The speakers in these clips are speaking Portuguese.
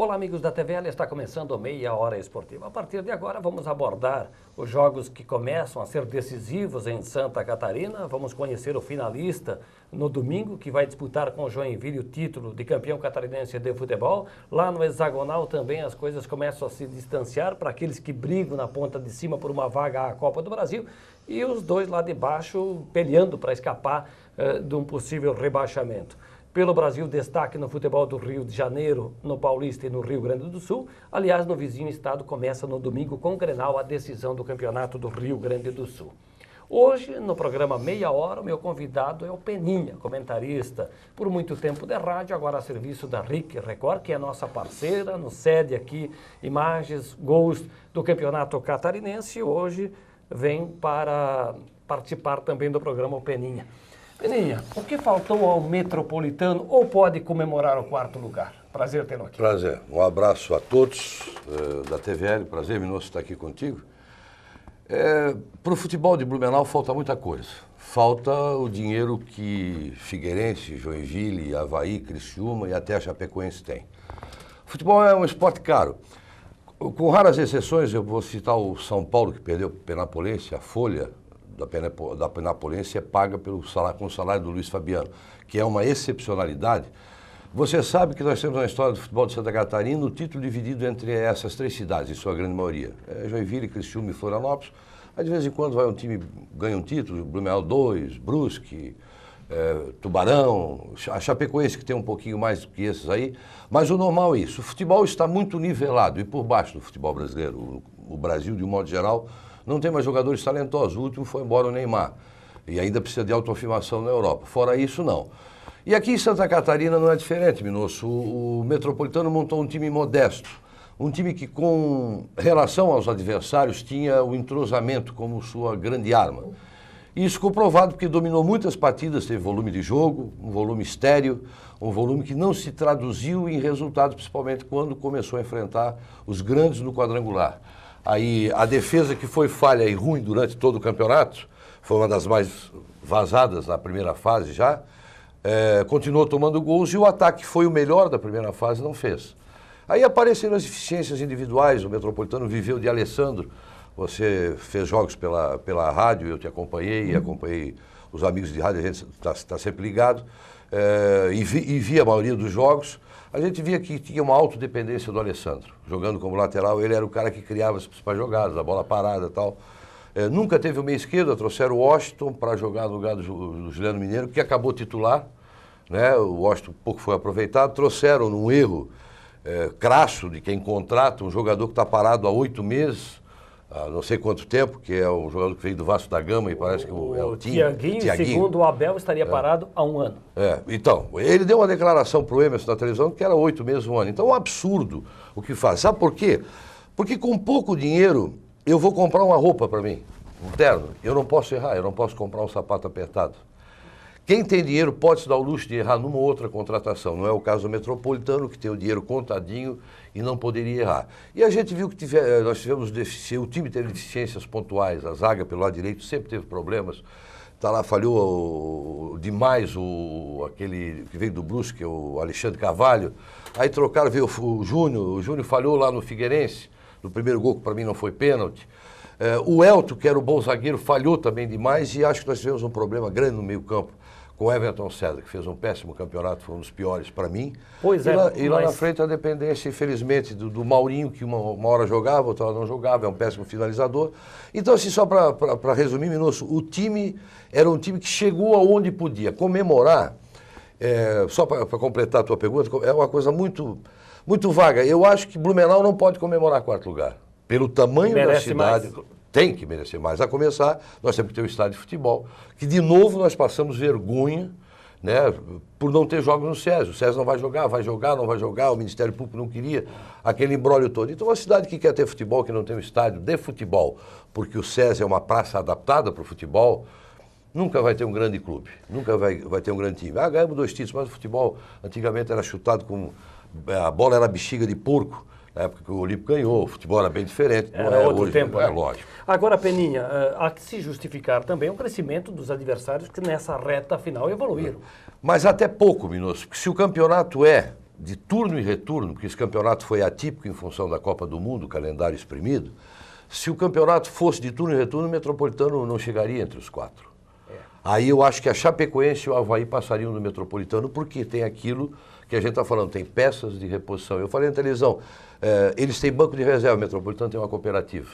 Olá, amigos da TVL, está começando Meia Hora Esportiva. A partir de agora vamos abordar os jogos que começam a ser decisivos em Santa Catarina. Vamos conhecer o finalista no domingo, que vai disputar com o Joinville o título de campeão catarinense de futebol. Lá no hexagonal também as coisas começam a se distanciar para aqueles que brigam na ponta de cima por uma vaga à Copa do Brasil. E os dois lá de baixo peleando para escapar de um possível rebaixamento. Pelo Brasil, destaque no futebol do Rio de Janeiro, no Paulista e no Rio Grande do Sul. Aliás, no vizinho estado começa no domingo com o Grenal a decisão do campeonato do Rio Grande do Sul. Hoje, no programa Meia Hora, o meu convidado é o Peninha, comentarista por muito tempo de rádio, agora a serviço da RIC Record, que é nossa parceira, nos cede aqui imagens, gols do campeonato catarinense. Hoje vem para participar também do programa o Peninha. Peninha, o que faltou ao Metropolitano ou pode comemorar o quarto lugar? Prazer tê-lo aqui. Prazer. Um abraço a todos da TVL. Prazer, Minoso, estar aqui contigo. Para o futebol de Blumenau falta muita coisa. Falta o dinheiro que Figueirense, Joinville, Avaí, Criciúma e até a Chapecoense tem. O futebol é um esporte caro. Com raras exceções, eu vou citar o São Paulo, que perdeu para o Penapolense, a folha da Penapolense é paga com o salário do Luiz Fabiano, que é uma excepcionalidade. Você sabe que nós temos na história do futebol de Santa Catarina o título dividido entre essas três cidades, em sua grande maioria. Joinville, Criciúma e Florianópolis. Aí de vez em quando vai um time ganha um título, Blumenau 2, Brusque, Tubarão, a Chapecoense que tem um pouquinho mais do que esses aí. Mas o normal é isso. O futebol está muito nivelado e por baixo do futebol brasileiro. O Brasil, de um modo geral, não tem mais jogadores talentosos. O último foi embora o Neymar. E ainda precisa de autoafirmação na Europa. Fora isso, não. E aqui em Santa Catarina não é diferente, Minosso. O Metropolitano montou um time modesto. Um time que, com relação aos adversários, tinha o entrosamento como sua grande arma. E isso ficou provado porque dominou muitas partidas, teve volume de jogo, um volume estéril, um volume que não se traduziu em resultados, principalmente quando começou a enfrentar os grandes no quadrangular. Aí a defesa que foi falha e ruim durante todo o campeonato, foi uma das mais vazadas na primeira fase já, continuou tomando gols e o ataque que foi o melhor da primeira fase não fez. Aí apareceram as eficiências individuais, o Metropolitano viveu de Alessandro, você fez jogos pela rádio, eu te acompanhei e acompanhei os amigos de rádio, a gente está sempre ligado, e vi a maioria dos jogos. A gente via que tinha uma autodependência do Alessandro. Jogando como lateral, ele era o cara que criava as principais jogadas, a bola parada e tal. Nunca teve o meio esquerdo, trouxeram o Washington para jogar no lugar do Juliano Mineiro, que acabou titular, né? O Washington pouco foi aproveitado. Trouxeram num erro crasso de quem contrata um jogador que está parado há 8 meses, há não sei quanto tempo, que é um jogador que veio do Vasco da Gama e parece que é o Thiaguinho, segundo o Abel, estaria parado há um ano. Então, ele deu uma declaração para o Emerson na televisão que era 8 meses, um ano. Então é um absurdo o que faz. Sabe por quê? Porque com pouco dinheiro eu vou comprar uma roupa para mim, um terno. Eu não posso errar, eu não posso comprar um sapato apertado. Quem tem dinheiro pode se dar o luxo de errar numa outra contratação. Não é o caso do Metropolitano, que tem o dinheiro contadinho e não poderia errar. E a gente viu que nós tivemos deficiência, o time teve deficiências pontuais, a zaga pelo lado direito sempre teve problemas. Tá lá, falhou demais aquele que veio do Brusque, o Alexandre Carvalho. Aí trocaram, veio o Júnior falhou lá no Figueirense, no primeiro gol que para mim não foi pênalti. O Elton, que era o bom zagueiro, falhou também demais e acho que nós tivemos um problema grande no meio campo com o Everton Cedra, que fez um péssimo campeonato, foi um dos piores para mim. Pois e lá na frente a dependência, infelizmente, do Maurinho, que uma hora jogava, outra hora não jogava, é um péssimo finalizador. Então, assim, só para resumir, Minosso, o time era um time que chegou aonde podia. Comemorar, só para completar a tua pergunta, é uma coisa muito, muito vaga. Eu acho que Blumenau não pode comemorar quarto lugar. Pelo tamanho da cidade... Mais. Tem que merecer mais. A começar, nós temos que ter um estádio de futebol, que de novo nós passamos vergonha, né, por não ter jogos no SESI. O SESI não vai jogar, não vai jogar, o Ministério Público não queria, aquele imbróglio todo. Então, uma cidade que quer ter futebol, que não tem um estádio de futebol, porque o SESI é uma praça adaptada para o futebol, nunca vai ter um grande clube, nunca vai ter um grande time. Ganhamos 2 títulos, mas o futebol antigamente era chutado como... A bola era bexiga de porco. Na época que o Olímpico ganhou, o futebol era bem diferente. Era outro hoje, tempo, é lógico. Agora, Peninha, há que se justificar também o crescimento dos adversários que nessa reta final evoluíram. Mas até pouco, Minosso, porque se o campeonato é de turno e retorno, porque esse campeonato foi atípico em função da Copa do Mundo, calendário exprimido, se o campeonato fosse de turno e retorno, o Metropolitano não chegaria entre os 4. Aí eu acho que a Chapecoense e o Avaí passariam no Metropolitano, porque tem aquilo que a gente está falando, tem peças de reposição. Eu falei na televisão, eles têm banco de reserva, o Metropolitano tem uma cooperativa.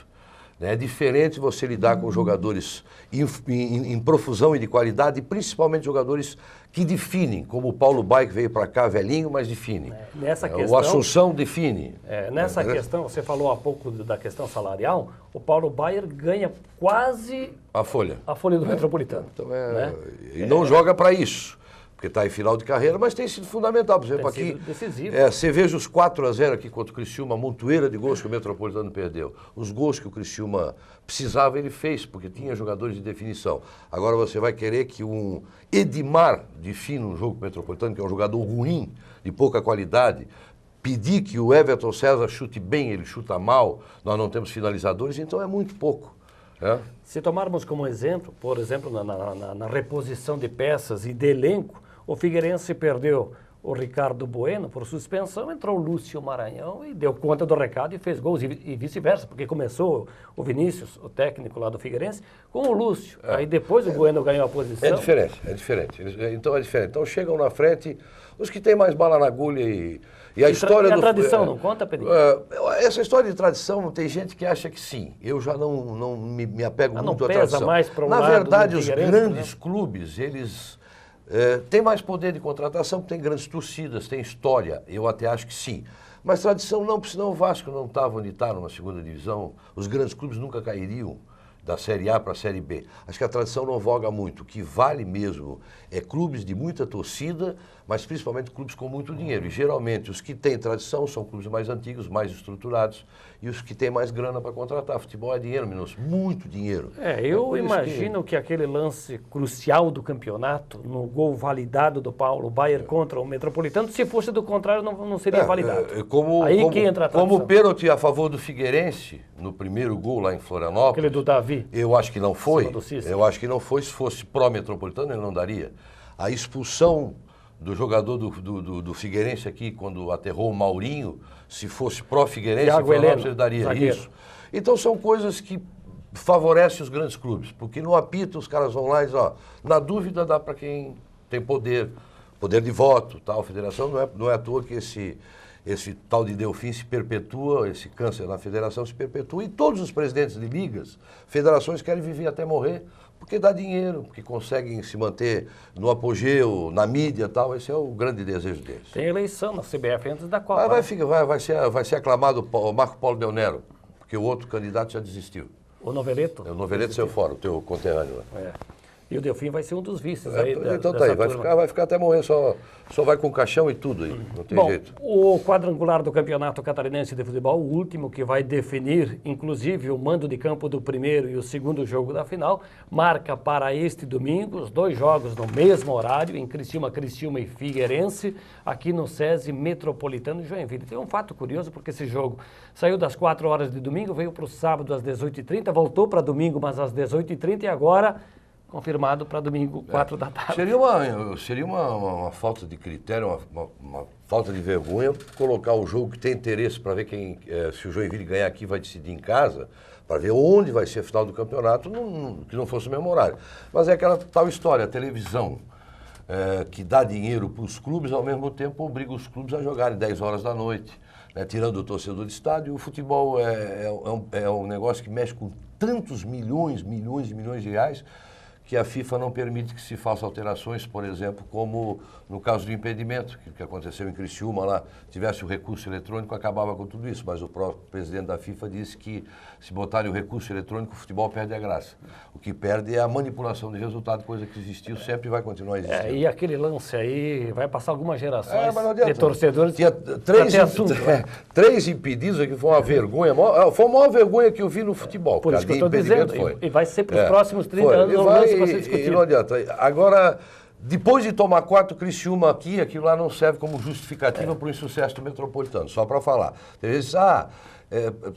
É diferente você lidar com jogadores em profusão e de qualidade, principalmente jogadores que definem, como o Paulo Baier, que veio para cá velhinho, mas define. Nessa questão, o Assunção define. Nessa questão, você falou há pouco da questão salarial, o Paulo Baier ganha quase a folha do Metropolitano. Então e não joga para isso. Porque está em final de carreira, mas tem sido fundamental. Por exemplo, aqui, você veja os 4-0 aqui contra o Criciúma, a montoeira de gols que o Metropolitano perdeu. Os gols que o Criciúma precisava, ele fez, porque tinha jogadores de definição. Agora você vai querer que um Edmar defina um jogo Metropolitano, que é um jogador ruim, de pouca qualidade, pedir que o Everton César chute bem, ele chuta mal, nós não temos finalizadores, então é muito pouco. Se tomarmos como exemplo, por exemplo, na reposição de peças e de elenco, o Figueirense perdeu o Ricardo Bueno por suspensão, entrou o Lúcio Maranhão e deu conta do recado e fez gols, e vice-versa, porque começou o Vinícius, o técnico lá do Figueirense, com o Lúcio. Aí depois o Bueno ganhou a posição. É diferente. Então é diferente. Então chegam na frente os que têm mais bala na agulha e a história do... a tradição não conta, Pedrinho? Essa história de tradição, tem gente que acha que sim. Eu já não me apego muito à tradição. Mais para na verdade, os grandes clubes, eles... tem mais poder de contratação, tem grandes torcidas, tem história, eu até acho que sim. Mas tradição não, porque senão o Vasco não estava onde está numa segunda divisão, os grandes clubes nunca cairiam da Série A para a Série B. Acho que a tradição não voga muito, o que vale mesmo é clubes de muita torcida, mas principalmente clubes com muito dinheiro. E geralmente os que têm tradição são clubes mais antigos, mais estruturados, e os que têm mais grana para contratar. Futebol é dinheiro, Minosso, muito dinheiro. Eu imagino que aquele lance crucial do campeonato, no gol validado do Paulo Baier contra o Metropolitano, se fosse do contrário, não seria validado. Aí que entra a tradição. Como o pênalti a favor do Figueirense, no primeiro gol lá em Florianópolis. Aquele do Davi. Eu acho que não foi. Eu acho que não foi. Se fosse pró-Metropolitano, ele não daria. A expulsão do jogador do Figueirense aqui, quando aterrou o Maurinho, se fosse pró-Figueirense, ele daria zagueiro. Isso. Então são coisas que favorecem os grandes clubes, porque no apito os caras vão lá e dizem, na dúvida dá para quem tem poder de voto, tal. A federação não é à toa que esse tal de Delfim se perpetua, esse câncer na federação se perpetua, e todos os presidentes de ligas, federações querem viver até morrer, porque dá dinheiro, porque conseguem se manter no apogeu, na mídia e tal. Esse é o grande desejo deles. Tem eleição na CBF antes da Copa. Vai ser aclamado o Marco Polo Del Nero, porque o outro candidato já desistiu. O Noveleto? O Noveleto saiu fora, o teu conterrâneo lá. E o Delfim vai ser um dos vices então tá aí, vai ficar até morrer, só vai com caixão e tudo aí, não tem jeito. O quadrangular do Campeonato Catarinense de Futebol, o último que vai definir, inclusive, o mando de campo do primeiro e o segundo jogo da final, marca para este domingo os 2 jogos no mesmo horário, em Criciúma e Figueirense, aqui no SESI Metropolitano e Joinville. Tem um fato curioso, porque esse jogo saiu das 4 horas de domingo, veio para o sábado às 18h30, voltou para domingo, mas às 18h30 e agora... confirmado para domingo, 4 da tarde. Seria uma falta de critério, uma falta de vergonha colocar o jogo que tem interesse para ver se o Joinville ganhar aqui vai decidir em casa, para ver onde vai ser a final do campeonato, que não fosse o mesmo horário. Mas é aquela tal história, a televisão que dá dinheiro para os clubes, ao mesmo tempo obriga os clubes a jogarem 10 horas da noite, né, tirando o torcedor de estádio. O futebol é um negócio que mexe com tantos milhões de reais, que a FIFA não permite que se façam alterações, por exemplo, como no caso do impedimento, que aconteceu em Criciúma lá, tivesse o recurso eletrônico, acabava com tudo isso, mas o próprio presidente da FIFA disse que se botarem o recurso eletrônico, o futebol perde a graça. O que perde é a manipulação de resultado, coisa que existiu, sempre vai continuar existindo. E aquele lance aí vai passar algumas gerações de torcedores. Tinha 3 impedidos aqui, foi uma vergonha, foi a maior vergonha que eu vi no futebol. Por isso que eu estou dizendo, e vai ser para os próximos 30 anos, e não adianta. Agora, Depois de tomar 4, o Criciúma aqui, aquilo lá não serve como justificativa para o insucesso do Metropolitano, só para falar. Tem vezes,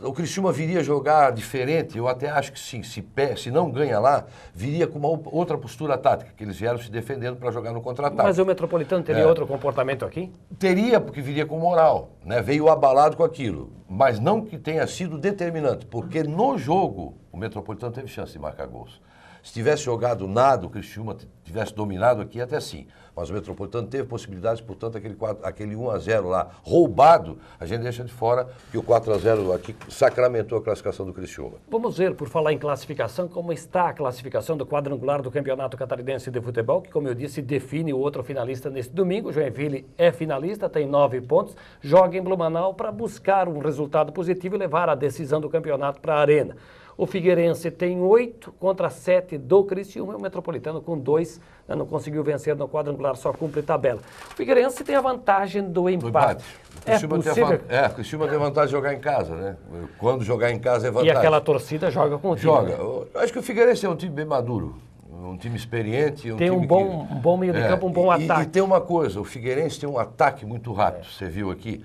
o Criciúma viria jogar diferente, eu até acho que sim, se não ganha lá, viria com uma outra postura tática, que eles vieram se defendendo para jogar no contra-ataque. Mas o Metropolitano teria outro comportamento aqui? Teria, porque viria com moral, né? Veio abalado com aquilo, mas não que tenha sido determinante, porque no jogo o Metropolitano teve chance de marcar gols. Se tivesse jogado nada, o Criciúma tivesse dominado aqui, até sim. Mas o Metropolitano teve possibilidades, portanto, aquele 1-0 lá roubado, a gente deixa de fora que o 4-0 aqui sacramentou a classificação do Criciúma. Vamos ver, por falar em classificação, como está a classificação do quadrangular do Campeonato Catarinense de Futebol, que, como eu disse, define o outro finalista neste domingo. O Joinville é finalista, tem 9 pontos, joga em Blumenau para buscar um resultado positivo e levar a decisão do campeonato para a Arena. O Figueirense tem 8 contra 7 do Criciúma e o Metropolitano com 2, não conseguiu vencer no quadrangular, só cumpre tabela. O Figueirense tem a vantagem do empate. O Criciúma tem vantagem de jogar em casa, né? Quando jogar em casa é vantagem. E aquela torcida joga com o time. Joga. Né? Eu acho que o Figueirense é um time bem maduro, um time experiente. Tem um bom meio de campo, um bom ataque. E tem uma coisa, o Figueirense tem um ataque muito rápido, você viu aqui.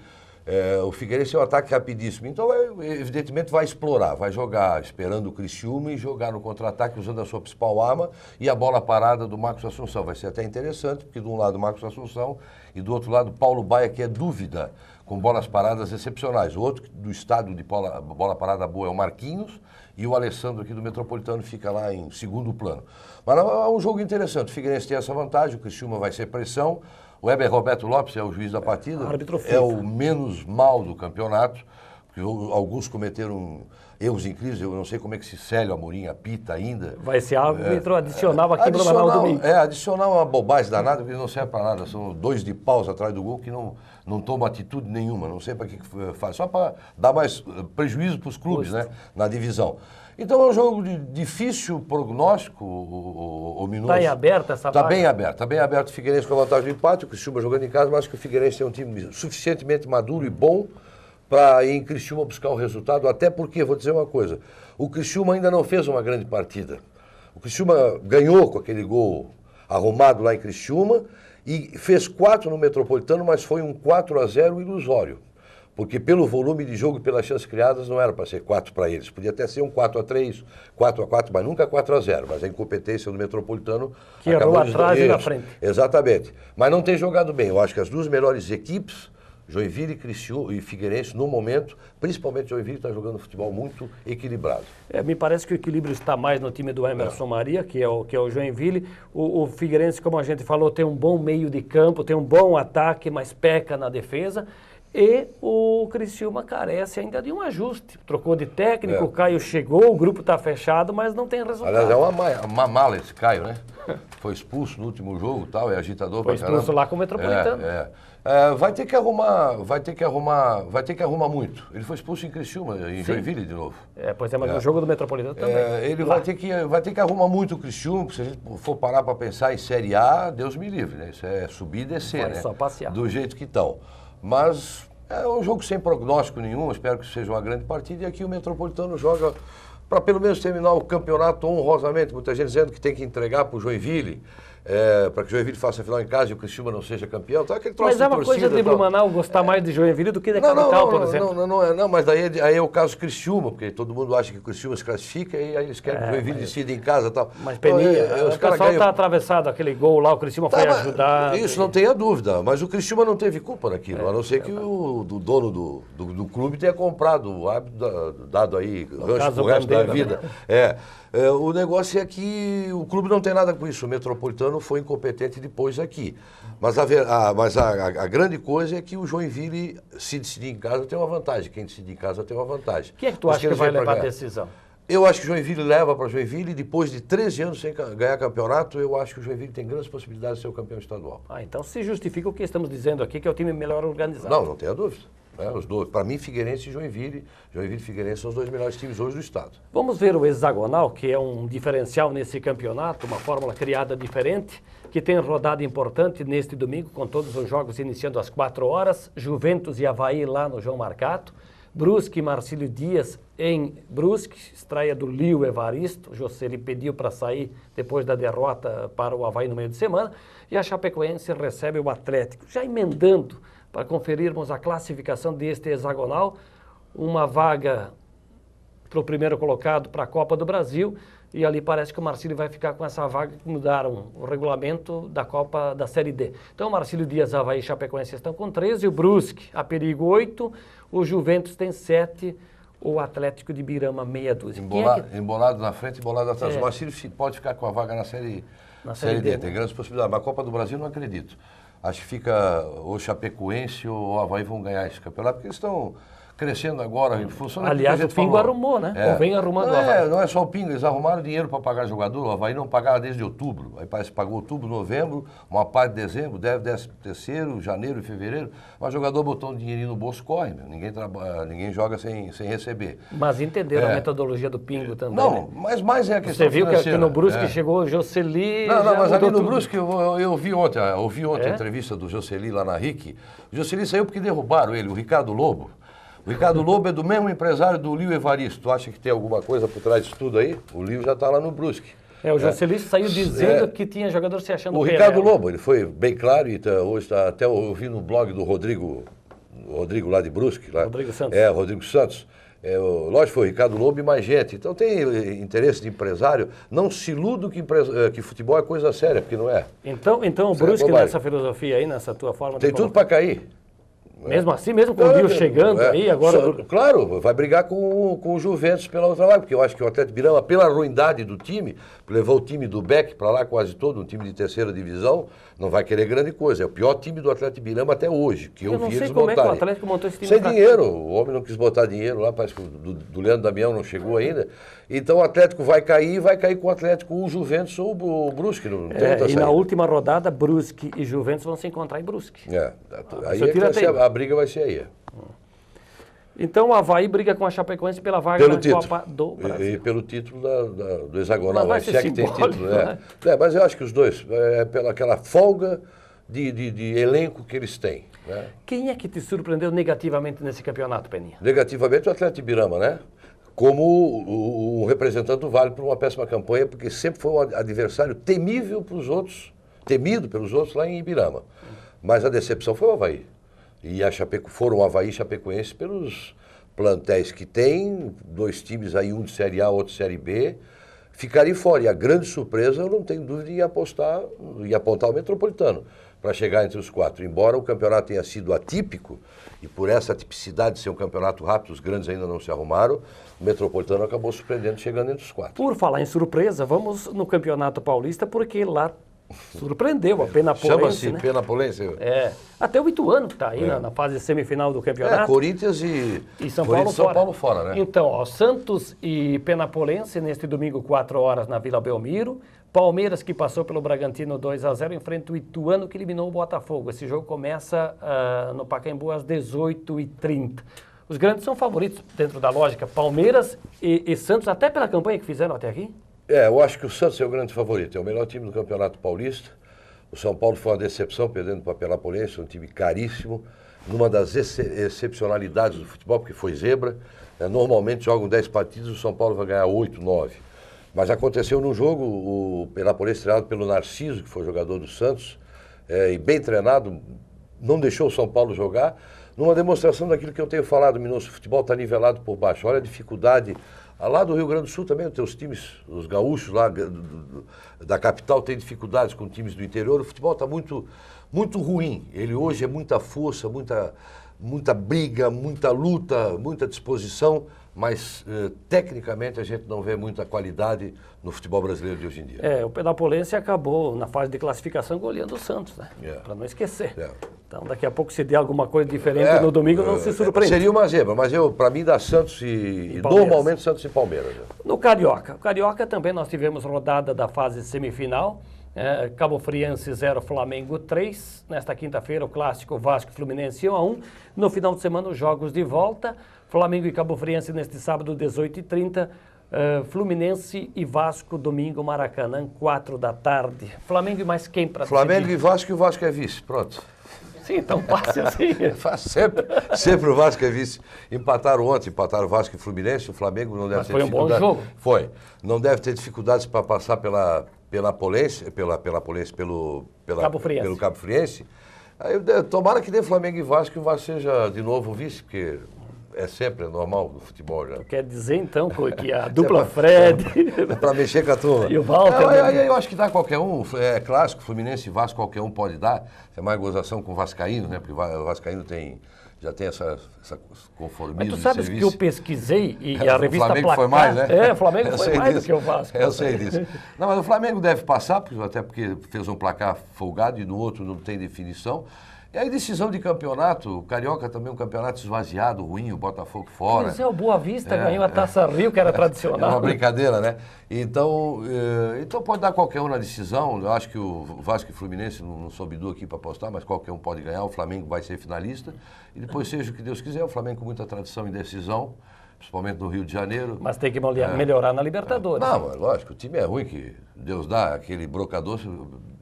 O Figueirense é um ataque rapidíssimo, então evidentemente vai explorar, vai jogar esperando o Criciúma e jogar no contra-ataque usando a sua principal arma e a bola parada do Marcos Assunção. Vai ser até interessante, porque de um lado o Marcos Assunção e do outro lado Paulo Baia, que é dúvida, com bolas paradas excepcionais. O outro do estado de bola parada boa é o Marquinhos e o Alessandro aqui do Metropolitano fica lá em segundo plano. Mas é um jogo interessante, o Figueirense tem essa vantagem, o Criciúma vai ser pressão. O Heber Roberto Lopes é o juiz da partida, é o menos mal do campeonato, porque alguns cometeram erros incríveis, eu não sei como é que esse Célio Amorim apita ainda. Vai ser árbitro adicional aqui no Blumenau domingo. Adicional é uma bobagem danada, porque não serve para nada, são 2 de paus atrás do gol que não tomam atitude nenhuma, não sei para que faz, só para dar mais prejuízo para os clubes, né, na divisão. Então é um jogo de difícil prognóstico, o Minoso. Está em aberto essa Está bem aberto, está bem aberto o Figueirense com a vantagem do empate, o Criciúma jogando em casa, mas que o Figueirense é um time suficientemente maduro e bom para ir em Criciúma buscar o resultado, até porque, vou dizer uma coisa, o Criciúma ainda não fez uma grande partida. O Criciúma ganhou com aquele gol arrumado lá em Criciúma e fez 4 no Metropolitano, mas foi um 4-0 ilusório. Porque pelo volume de jogo e pelas chances criadas não era para ser 4 para eles. Podia até ser um 4-3, 4-4, mas nunca 4-0. Mas a incompetência do Metropolitano... Que errou atrás e na frente. Exatamente. Mas não tem jogado bem. Eu acho que as duas melhores equipes, Joinville e Figueirense, no momento, principalmente Joinville, está jogando futebol muito equilibrado. Me parece que o equilíbrio está mais no time do Emerson Maria, que é o Joinville. O Figueirense, como a gente falou, tem um bom meio de campo, tem um bom ataque, mas peca na defesa. E o Criciúma carece ainda de um ajuste. Trocou de técnico, o Caio chegou, o grupo está fechado, mas não tem resultado. Aliás, é uma mala esse Caio, né? Foi expulso no último jogo e tal, é agitador pra caramba. Foi expulso lá com o Metropolitano. Vai ter que arrumar muito. Ele foi expulso em Criciúma, em Joinville de novo. Mas no jogo do Metropolitano também. Ele vai ter que arrumar muito o Criciúma, porque se a gente for parar para pensar em Série A, Deus me livre, né? Isso é subir e descer, né? Só passear. Do jeito que estão. Mas é um jogo sem prognóstico nenhum, espero que seja uma grande partida. E aqui o Metropolitano joga para pelo menos terminar o campeonato honrosamente. Muita gente dizendo que tem que entregar para o Joinville, para que o Joinville faça a final em casa e o Criciúma não seja campeão. Tá, mas é uma coisa de Blumenau gostar mais de Joinville do que da capital, por exemplo. Não, mas aí é o caso Criciúma, porque todo mundo acha que o Criciúma se classifica e aí eles querem que o Joinville decida em casa e tal. Mas Peninha, o pessoal está atravessado, aquele gol lá, o Criciúma foi ajudar. Isso não tenha dúvida, mas o Criciúma não teve culpa naquilo, a não ser que o dono do clube tenha comprado o hábito dado aí, rancho pro resto da vida. O negócio é que o clube não tem nada com isso. O Metropolitano foi incompetente depois aqui. Mas a grande coisa é que o Joinville, se decidir em casa, tem uma vantagem. Quem decidir em casa tem uma vantagem. Quem é que tu acha que vai levar a decisão? Eu acho que o Joinville leva para Joinville e depois de 13 anos sem ganhar campeonato, eu acho que o Joinville tem grandes possibilidades de ser o campeão estadual. Então se justifica o que estamos dizendo aqui, que é o time melhor organizado. Não tenha dúvida. Os dois. Para mim, Figueirense e Joinville e Figueirense são os 2 melhores times hoje do estado. Vamos ver o hexagonal, que é um diferencial nesse campeonato, uma fórmula criada diferente, que tem rodada importante neste domingo, com todos os jogos iniciando às 4 horas, Juventus e Avaí lá no João Marcato. Brusque e Marcílio Dias em Brusque, estreia do Lio Evaristo. O Joseli pediu para sair depois da derrota para o Avaí no meio de semana. E a Chapecoense recebe o Atlético. Já emendando para conferirmos a classificação deste hexagonal, uma vaga para o primeiro colocado para a Copa do Brasil. E ali parece que o Marcílio vai ficar com essa vaga que mudaram o regulamento da Copa da Série D. Então o Marcílio Dias, Avaí e Chapecoense estão com 13, o Brusque, a perigo 8, o Juventus tem 7, o Atlético de Birama meia dúzia. Embolado na frente, embolado atrás. O Marcílio pode ficar com a vaga na Série D, tem grandes possibilidades. Mas a Copa do Brasil não acredito. Acho que fica ou Chapecoense ou o Avaí vão ganhar esse campeonato, porque eles estão crescendo agora em função daquilo que a Aliás, o gente Pingo falou. arrumou, né? Ou vem arrumando o Avaí. Não é só o Pingo, eles arrumaram dinheiro para pagar jogador, o Avaí não pagava desde outubro, aí parece que pagou outubro, novembro, uma parte de dezembro, deve 13º, janeiro e fevereiro, mas o jogador botou um dinheirinho no bolso, corre, meu. Ninguém joga sem receber. Mas entenderam a metodologia do Pingo também, Não, né? mas mais é a questão Você viu financeira. que no Brusque chegou o Joseli... Não, mas ali no tudo. Brusque eu ouvi ontem a entrevista do Joseli lá na RIC. O Joseli saiu porque derrubaram ele, o Ricardo Lobo. O Ricardo Lobo é do mesmo empresário do Lio Evaristo. Tu acha que tem alguma coisa por trás disso tudo aí? O Lio já está lá no Brusque. O Joseli saiu dizendo que tinha jogador se achando o Ricardo Lobo, ele foi bem claro e hoje está até ouvi no blog do Rodrigo lá de Brusque. Lá. Rodrigo Santos. Rodrigo Santos. Lógico, foi o Ricardo Lobo e mais gente. Então tem interesse de empresário. Não se iluda que futebol é coisa séria, porque não é. Então o Brusque nessa filosofia aí, nessa tua forma de tem tudo para cair. Mesmo assim, mesmo com o Lio chegando aí, agora... Claro, vai brigar com o Juventus pela outra vaga, porque eu acho que o Atlético Birama, pela ruindade do time, levou o time do Beck para lá quase todo, um time de terceira divisão, não vai querer grande coisa. É o pior time do Atlético Birama até hoje, que eu vi eles montarem. Eu não sei como é que o Atlético montou esse time. Sem dinheiro, o homem não quis botar dinheiro lá, parece que do Leandro Damião não chegou ainda. Então o Atlético vai cair com o Atlético, o Juventus ou o Brusque. Não tem outra saída. Na última rodada, Brusque e Juventus vão se encontrar em Brusque. Aí a briga vai ser aí. Então o Avaí briga com a Chapecoense pela vaga da Copa do Brasil. E pelo título do hexagonal. Mas vai ser que tem título, né? Mas eu acho que os dois, pela aquela folga de elenco que eles têm. Né? Quem é que te surpreendeu negativamente nesse campeonato, Peninha? Negativamente o Atlético de Birama, né? Como o representante do Vale por uma péssima campanha, porque sempre foi um adversário temível para os outros, temido pelos outros lá em Ibirama. Mas a decepção foi o Avaí. E foram o Avaí e Chapecoense pelos plantéis que tem, dois times aí, um de Série A, outro de Série B, ficarem fora. E a grande surpresa, eu não tenho dúvida em apontar o Metropolitano para chegar entre os 4. Embora o campeonato tenha sido atípico, e por essa tipicidade de ser um campeonato rápido, os grandes ainda não se arrumaram, o Metropolitano acabou surpreendendo, chegando entre os 4. Por falar em surpresa, vamos no Campeonato Paulista, porque lá surpreendeu a Penapolense. Chama-se né? Penapolense. Até o Ituano que está aí na fase semifinal do campeonato. Corinthians e São Paulo fora, né? Então, Santos e Penapolense neste domingo, 4 horas na Vila Belmiro. Palmeiras, que passou pelo Bragantino 2-0, enfrenta o Ituano, que eliminou o Botafogo. Esse jogo começa no Pacaembu às 18h30. Os grandes são favoritos dentro da lógica. Palmeiras e Santos, até pela campanha que fizeram até aqui? Eu acho que o Santos é o grande favorito. É o melhor time do Campeonato Paulista. O São Paulo foi uma decepção, perdendo para a Penapolense, um time caríssimo. Numa das excepcionalidades do futebol, porque foi zebra. Normalmente jogam 10 partidas, o São Paulo vai ganhar 8, 9. Mas aconteceu no jogo, o Penapolense treinado pelo Narciso, que foi jogador do Santos, e bem treinado, não deixou o São Paulo jogar, numa demonstração daquilo que eu tenho falado, Minoso, o futebol está nivelado por baixo. Olha a dificuldade. Lá do Rio Grande do Sul também, os teus times, os gaúchos lá da capital têm dificuldades com times do interior. O futebol está muito, muito ruim. Ele hoje é muita força, muita briga, muita luta, muita disposição, mas tecnicamente a gente não vê muita qualidade no futebol brasileiro de hoje em dia. O Penapolense acabou na fase de classificação goleando o Santos, né? Para não esquecer. Então daqui a pouco se der alguma coisa diferente no domingo não se surpreende. Seria uma zebra, mas para mim dá Santos e normalmente Santos e Palmeiras. No Carioca. O Carioca também nós tivemos rodada da fase semifinal. Cabo Friense 0, Flamengo 3. Nesta quinta-feira o clássico Vasco Fluminense 1-1. No final de semana os jogos de volta. Flamengo e Cabo Friense neste sábado 18h30. Fluminense e Vasco domingo Maracanã 4 da tarde. Flamengo e mais quem para Flamengo e Vasco é vice, pronto. Sim, então passe assim. Faz sempre. Sempre o Vasco é vice. Empataram o Vasco e Fluminense, o Flamengo não deve Mas ter foi um bom dificuldade. jogo. Foi. Não deve ter dificuldades para passar pela Polense, pelo Cabo Friense. pelo Cabo Friense. Aí, tomara que dê Flamengo e Vasco, que o Vasco seja de novo vice, porque é sempre normal no futebol já. Quer dizer, então, que a dupla Fred... É para mexer com a turma. E o Walter... Eu acho que dá qualquer um. É clássico, Fluminense e Vasco qualquer um pode dar. É mais gozação com o Vascaíno, né? Porque o Vascaíno já tem essa conformismo. Mas tu sabes que eu pesquisei e a revista O Flamengo Placar... foi mais, né? É, o Flamengo foi mais do que o Vasco. Eu sei disso. Não, mas o Flamengo deve passar, até porque fez um placar folgado e no outro não tem definição. E aí, decisão de campeonato, o Carioca também é um campeonato esvaziado, ruim, o Botafogo fora. Mas o Boa Vista ganhou a Taça Rio, que era É tradicional. uma brincadeira, né? Então pode dar qualquer um na decisão. Eu acho que o Vasco e Fluminense, não sou bidu aqui para apostar, mas qualquer um pode ganhar. O Flamengo vai ser finalista. E depois, seja o que Deus quiser, o Flamengo com muita tradição em decisão, principalmente no Rio de Janeiro. Mas tem que melhorar na Libertadores. Não, lógico, o time é ruim que Deus dá, aquele brocador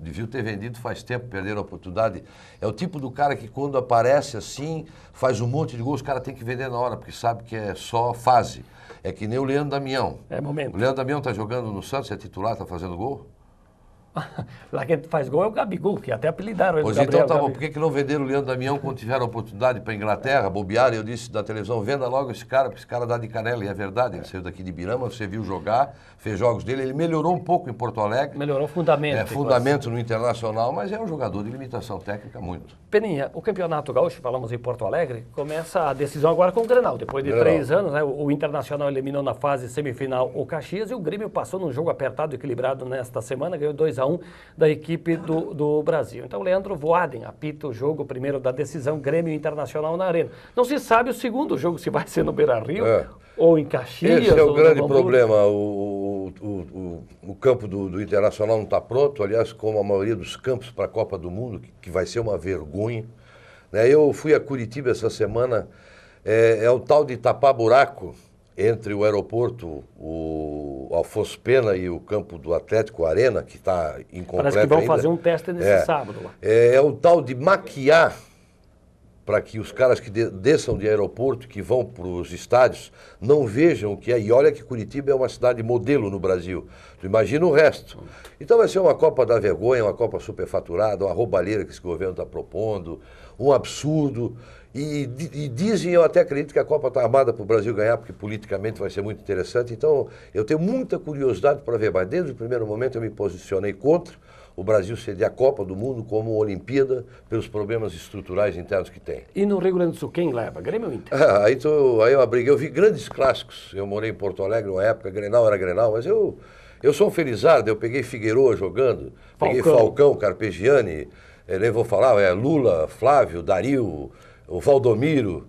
devia ter vendido faz tempo, perderam a oportunidade. É o tipo do cara que quando aparece assim, faz um monte de gols, os caras têm que vender na hora, porque sabe que é só fase. É que nem o Leandro Damião. É momento. O Leandro Damião está jogando no Santos, é titular, está fazendo gol? Lá quem faz gol é o Gabigol, que até apelidaram ele. Pois então tá bom, por que não venderam o Leandro Damião quando tiveram a oportunidade para a Inglaterra, bobearam? Eu disse da televisão, venda logo esse cara, porque esse cara dá de canela, e é verdade, ele saiu daqui de Ibirama, você viu jogar, fez jogos dele, ele melhorou um pouco em Porto Alegre. Melhorou o fundamento. Fundamento no Internacional, mas é um jogador de limitação técnica muito. Peninha, o Campeonato Gaúcho, falamos em Porto Alegre, começa a decisão agora com o Grenal. Depois de 3 anos, né, o Internacional eliminou na fase semifinal o Caxias e o Grêmio passou num jogo apertado, equilibrado nesta semana, ganhou 2-1 da equipe do Brasil. Então, Leandro Voaden apita o jogo primeiro da decisão Grêmio Internacional na Arena. Não se sabe o segundo jogo, se vai ser no Beira-Rio ou em Caxias. Esse é o grande problema. O campo do Internacional não está pronto, aliás, como a maioria dos campos para a Copa do Mundo, que vai ser uma vergonha. Né? Eu fui a Curitiba essa semana, é o tal de tapar buraco entre o aeroporto, o Afonso Pena e o campo do Atlético Arena, que está incompleto ainda. Parece que vão fazer um teste nesse sábado lá. É o tal de maquiar para que os caras que desçam de aeroporto, que vão para os estádios, não vejam o que é. E olha que Curitiba é uma cidade modelo no Brasil. Tu imagina o resto. Então vai ser uma Copa da Vergonha, uma Copa superfaturada, uma roubalheira que esse governo está propondo, um absurdo. E dizem, eu até acredito que a Copa está armada para o Brasil ganhar, porque politicamente vai ser muito interessante. Então eu tenho muita curiosidade para ver, mas desde o primeiro momento eu me posicionei contra o Brasil sediar a Copa do Mundo como Olimpíada pelos problemas estruturais internos que tem. E no Rio Grande do Sul, quem leva? Grêmio ou Inter? Aí eu abriguei, eu vi grandes clássicos. Eu morei em Porto Alegre uma época, Grenal era Grenal, mas eu sou um felizardo, eu peguei Figueroa jogando, peguei Falcão, Carpegiani, nem vou falar, Lula, Flávio, Dario, o Valdomiro,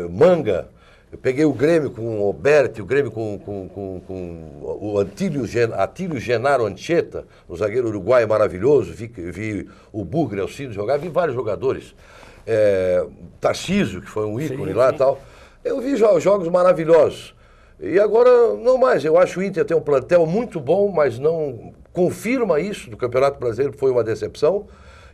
Manga. Eu peguei o Grêmio com o Oberti, o Grêmio com o Atílio Genaro Anchieta, o zagueiro uruguaio maravilhoso, vi o Bugre Alcido jogar, vi vários jogadores. Tarcísio, que foi um ícone lá e tal. Eu vi jogos maravilhosos. E agora, não mais, eu acho que o Inter tem um plantel muito bom, mas não confirma isso do Campeonato Brasileiro, foi uma decepção.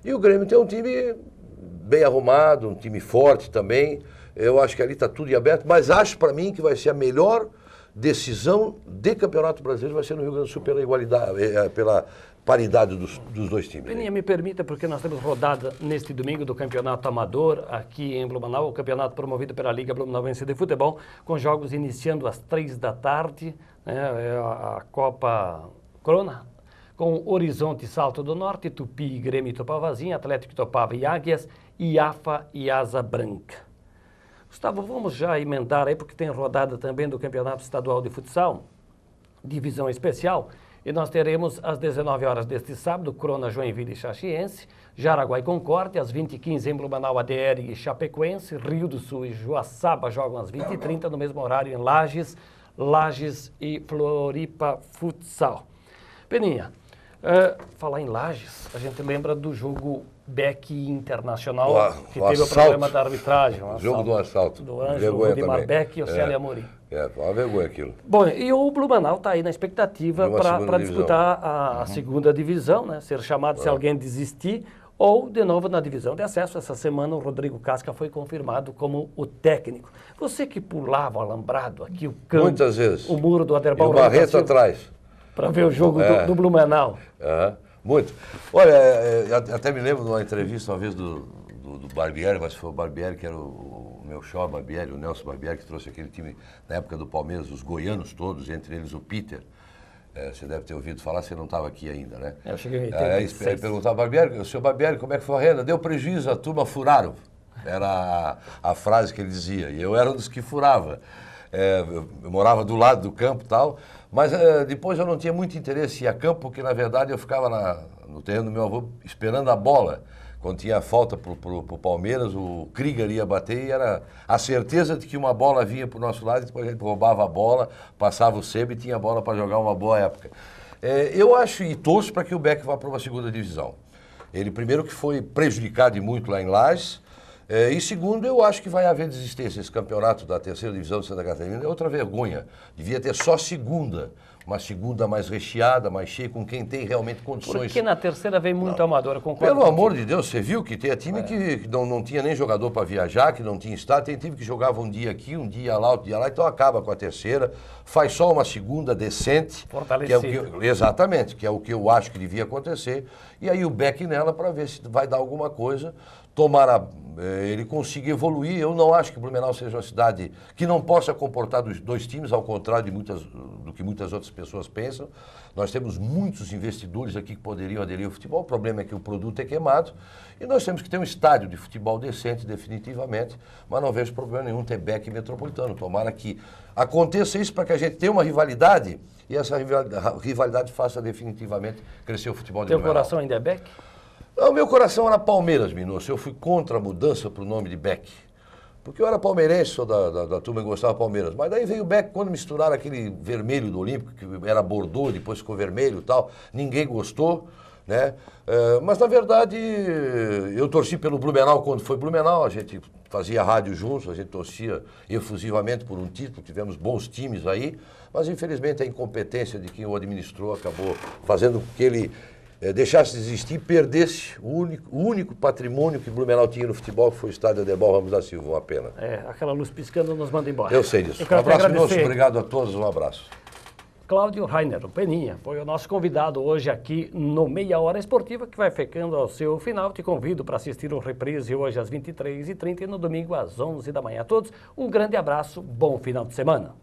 E o Grêmio tem um time bem arrumado, um time forte também. Eu acho que ali está tudo em aberto, mas acho para mim que vai ser a melhor decisão de Campeonato Brasileiro, vai ser no Rio Grande do Sul pela igualdade, pela paridade dos dois times. Peninha, me permita, porque nós temos rodada neste domingo do Campeonato Amador aqui em Blumenau, o campeonato promovido pela Liga Blumenauense de Futebol, com jogos iniciando às 3 da tarde, né, a Copa Corona, com Horizonte e Salto do Norte, Tupi, Grêmio e Tupavazinha, Atlético Topava e Águias, Iafa e Asa Branca. Gustavo, vamos já emendar aí, porque tem rodada também do Campeonato Estadual de Futsal, divisão especial, e nós teremos às 19 horas deste sábado, Crona, Joinville e Caxiense, Jaraguá e Concórdia, às 20h15 em Blumenau, ADR e Chapecoense, Rio do Sul e Joaçaba jogam às 20h30, no mesmo horário em Lages e Floripa Futsal. Peninha, falar em Lages, a gente lembra do jogo Beck Internacional, que teve o problema da arbitragem. O jogo do assalto. Do Ângelo, Valdemar Beck e o Célio Amorim. Foi uma vergonha aquilo. Bom, e o Blumenau está aí na expectativa para disputar a segunda divisão, né? Ser chamado se alguém desistir, ou de novo na divisão de acesso. Essa semana o Rodrigo Casca foi confirmado como o técnico. Você que pulava o alambrado aqui, o campo, muitas vezes. O muro do Aderbal, e o Barreto atrás. Para ver o jogo do Blumenau. Muito. Olha, até me lembro de uma entrevista uma vez do Barbieri, mas foi o Barbieri que era o meu show, Barbieri, o Nelson Barbieri, que trouxe aquele time na época do Palmeiras, os goianos todos, entre eles o Peter. Você deve ter ouvido falar, você não estava aqui ainda, né? Eu cheguei em Aí perguntava, Barbieri, o senhor Barbieri, como é que foi a renda? Deu prejuízo, a turma furaram. Era a frase que ele dizia. E eu era um dos que furava. Eu morava do lado do campo e tal, mas depois eu não tinha muito interesse em ir a campo, porque na verdade eu ficava no terreno do meu avô esperando a bola. Quando tinha falta pro Palmeiras, o Krieger ia bater e era a certeza de que uma bola vinha para o nosso lado, e depois a gente roubava a bola, passava o sebo e tinha bola para jogar uma boa época. Eu acho e torço para que o Beck vá para uma segunda divisão. Ele, primeiro, que foi prejudicado e muito lá em Lages, e segundo, eu acho que vai haver desistência. Esse campeonato da terceira divisão de Santa Catarina é outra vergonha. Devia ter só segunda. Uma segunda mais recheada, mais cheia, com quem tem realmente condições. Porque na terceira vem muito amador, concordo. Pelo amor de Deus, você viu que tem time que não tinha nem jogador para viajar, que não tinha estado, tem time que jogava um dia aqui, um dia lá, outro dia lá, então acaba com a terceira, faz só uma segunda decente. Fortalecida. Exatamente, que é o que eu acho que devia acontecer, e aí o Beck nela para ver se vai dar alguma coisa. Tomara ele consiga evoluir. Eu não acho que Blumenau seja uma cidade que não possa comportar dois times, ao contrário do que muitas outras pessoas pensam. Nós temos muitos investidores aqui que poderiam aderir ao futebol. O problema é que o produto é queimado e nós temos que ter um estádio de futebol decente, definitivamente, mas não vejo problema nenhum ter Beck e Metropolitano. Tomara que aconteça isso para que a gente tenha uma rivalidade e essa rivalidade faça definitivamente crescer o futebol de Blumenau. Teu coração ainda é Beck? O meu coração era Palmeiras, Minosso. Eu fui contra a mudança para o nome de Beck. Porque eu era palmeirense, sou da turma que gostava de Palmeiras. Mas daí veio o Beck, quando misturaram aquele vermelho do Olímpico, que era bordô, depois ficou vermelho e tal, ninguém gostou, né? Mas, na verdade, eu torci pelo Blumenau quando foi Blumenau. A gente fazia rádio juntos, a gente torcia efusivamente por um título, tivemos bons times aí. Mas, infelizmente, a incompetência de quem o administrou acabou fazendo com que ele deixasse de existir e perdesse o único patrimônio que Blumenau tinha no futebol, que foi o estádio Aderbal Ramos da Silva, uma pena. Aquela luz piscando nos manda embora. Eu sei disso. Um abraço, Minosso. Obrigado a todos, um abraço. Cláudio Rainer, o Peninha, foi o nosso convidado hoje aqui no Meia Hora Esportiva, que vai ficando ao seu final. Te convido para assistir o reprise hoje às 23h30 e no domingo às 11 da manhã. A todos, um grande abraço, bom final de semana.